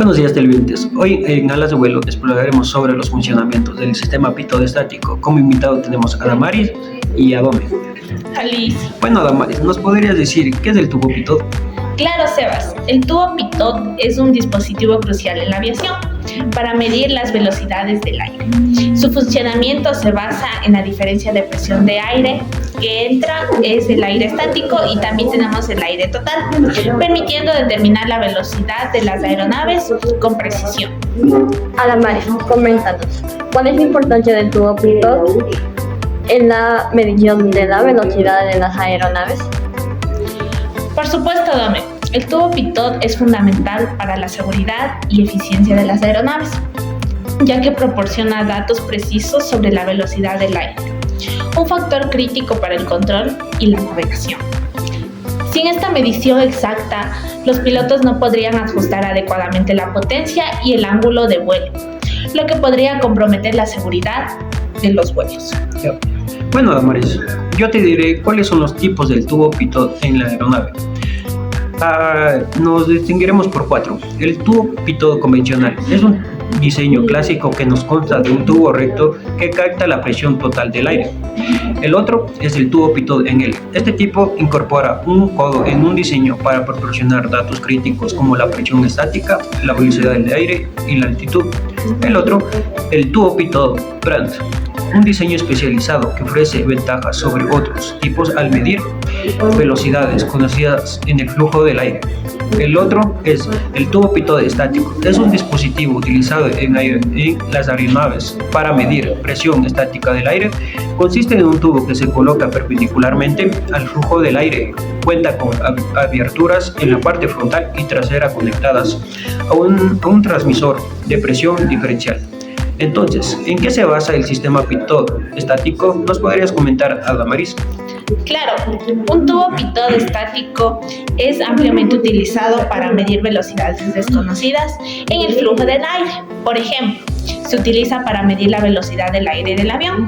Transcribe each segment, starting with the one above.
Buenos días, televidentes. Hoy en Alas de Vuelo exploraremos sobre los funcionamientos del sistema pitot estático. Como invitado tenemos a Damaris y a Dome. Alice. Bueno, Damaris, ¿nos podrías decir qué es el tubo pitot? Claro, Sebas. El tubo pitot es un dispositivo crucial en la aviación para medir las velocidades del aire. Su funcionamiento se basa en la diferencia de presión de aire que entra, es el aire estático, y también tenemos el aire total, permitiendo determinar la velocidad de las aeronaves con precisión. Adamaris, coméntanos, ¿cuál es la importancia del tubo pitot en la medición de la velocidad de las aeronaves? Por supuesto, Dome. El tubo pitot es fundamental para la seguridad y eficiencia de las aeronaves, ya que proporciona datos precisos sobre la velocidad del aire, un factor crítico para el control y la navegación. Sin esta medición exacta, los pilotos no podrían ajustar adecuadamente la potencia y el ángulo de vuelo, lo que podría comprometer la seguridad de los vuelos. Bueno, Damaris, yo te diré cuáles son los tipos del tubo pitot en la aeronave. Nos distinguiremos por 4. El tubo pitot convencional es un diseño clásico que nos consta de un tubo recto que capta la presión total del aire. El otro es el tubo pitot en L. Este tipo incorpora un codo en un diseño para proporcionar datos críticos como la presión estática, la velocidad del aire y la altitud. El otro, el tubo pitot Brandt, un diseño especializado que ofrece ventajas sobre otros tipos al medir velocidades conocidas en el flujo del aire. El otro es el tubo pitot estático. Es un dispositivo utilizado en las aeronaves para medir presión estática del aire. Consiste en un tubo que se coloca perpendicularmente al flujo del aire. Cuenta con aberturas en la parte frontal y trasera conectadas a un transmisor de presión diferencial. Entonces, ¿en qué se basa el sistema pitot estático? ¿Nos podrías comentar, Damaris? Claro, un tubo pitot estático es ampliamente utilizado para medir velocidades desconocidas en el flujo del aire. Por ejemplo, se utiliza para medir la velocidad del aire del avión.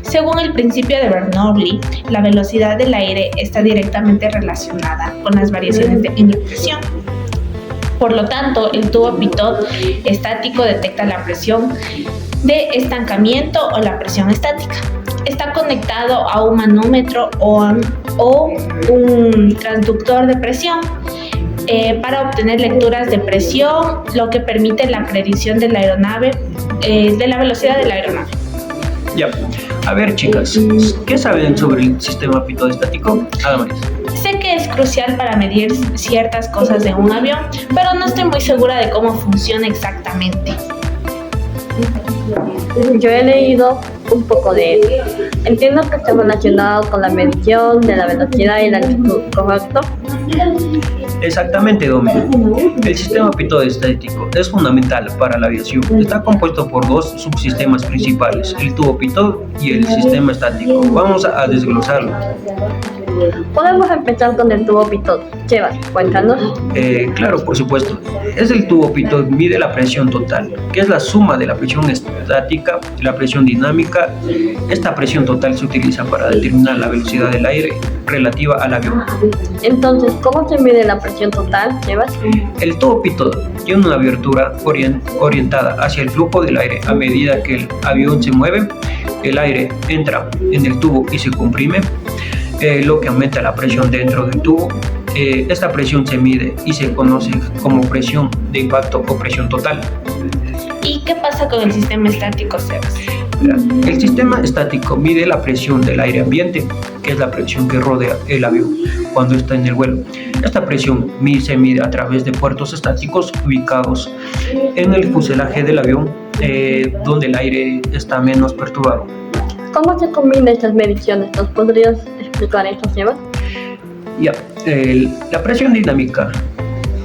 Según el principio de Bernoulli, la velocidad del aire está directamente relacionada con las variaciones en la presión. Por lo tanto, el tubo pitot estático detecta la presión de estancamiento o la presión estática. Está conectado a un manómetro o un transductor de presión para obtener lecturas de presión, lo que permite la predicción de la aeronave, de la velocidad de la aeronave. Ya. A ver, chicas, ¿qué saben sobre el sistema pitot estático? Damaris. Sé que es crucial para medir ciertas cosas de un avión, pero no estoy muy segura de cómo funciona exactamente. Yo he leído un poco de él. Entiendo que está relacionado con la medición de la velocidad y la altitud, ¿correcto? Exactamente, Dome. El sistema pitot estático es fundamental para la aviación. Está compuesto por dos subsistemas principales, el tubo pitot y el sistema estático. Vamos a desglosarlo. Podemos empezar con el tubo pitot. Sebas, cuéntanos. Claro, por supuesto. Es el tubo pitot, mide la presión total, que es la suma de la presión estática y la presión dinámica. Esta presión total se utiliza para determinar la velocidad del aire relativa al avión. Entonces, ¿cómo se mide la presión total, Sebas? El tubo pitot tiene una abertura orientada hacia el flujo del aire. A medida que el avión se mueve, el aire entra en el tubo y se comprime, lo que aumenta la presión dentro del tubo. Esta presión se mide y se conoce como presión de impacto o presión total. ¿Y qué pasa con el sistema estático, Sebas? El sistema estático mide la presión del aire ambiente, que es la presión que rodea el avión cuando está en el vuelo. Esta presión se mide a través de puertos estáticos ubicados en el fuselaje del avión, donde el aire está menos perturbado. ¿Cómo se combinan estas mediciones? ¿Nos podrías explicar esto, Sebas? Ya, la presión dinámica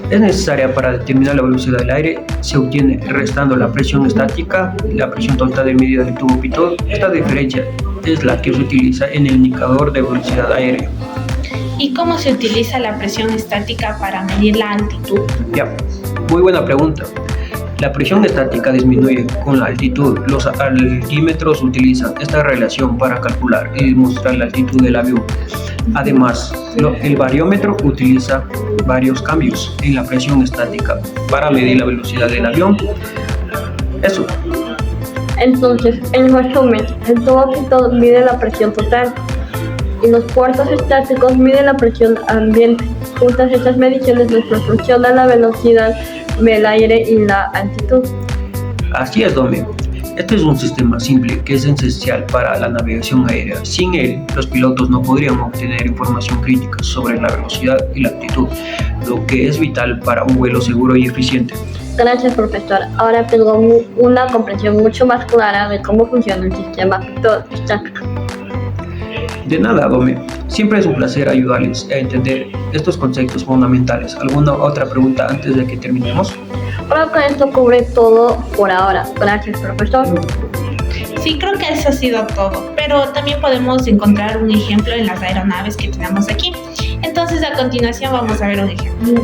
es necesaria para determinar la velocidad del aire. Se obtiene restando la presión estática, la presión total de medida del tubo pitot. Esta diferencia es la que se utiliza en el indicador de velocidad aérea. ¿Y cómo se utiliza la presión estática para medir la altitud? Ya, muy buena pregunta. La presión estática disminuye con la altitud. Los altímetros utilizan esta relación para calcular y demostrar la altitud del avión. Además, el bariómetro utiliza varios cambios en la presión estática para medir la velocidad del avión. Eso. Entonces, en resumen, el tubo pitot mide la presión total y los puertos estáticos miden la presión ambiente. Juntas estas mediciones nos proporcionan la velocidad del aire y la altitud. Así es, Dome. Este es un sistema simple que es esencial para la navegación aérea. Sin él, los pilotos no podrían obtener información crítica sobre la velocidad y la altitud, lo que es vital para un vuelo seguro y eficiente. Gracias, profesor. Ahora tengo una comprensión mucho más clara de cómo funciona el sistema pitot estático. De nada, Dome. Siempre es un placer ayudarles a entender estos conceptos fundamentales. ¿Alguna otra pregunta antes de que terminemos? Creo que esto cubre todo por ahora. Gracias, profesor. Sí, creo que eso ha sido todo, pero también podemos encontrar un ejemplo en las aeronaves que tenemos aquí. Entonces, a continuación vamos a ver un ejemplo.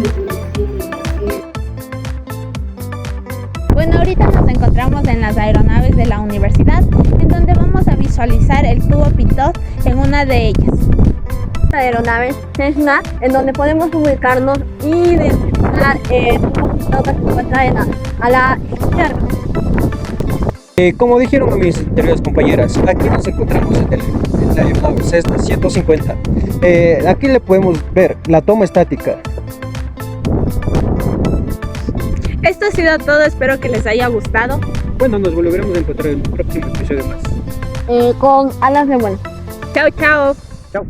Bueno, ahorita nos encontramos en las aeronaves de la universidad, en donde vamos a visualizar el tubo pitot en una de ellas. La aeronave Cessna, en donde podemos ubicarnos y identificar el tubo pitot que se encuentra a la izquierda. Como dijeron mis anteriores compañeras, aquí nos encontramos en la aeronave Cessna 150. Aquí le podemos ver la toma estática. Esto ha sido todo, espero que les haya gustado. Bueno, nos volveremos a encontrar en un próximo episodio más. Con alas de vuelo. Chao, chao. Chao.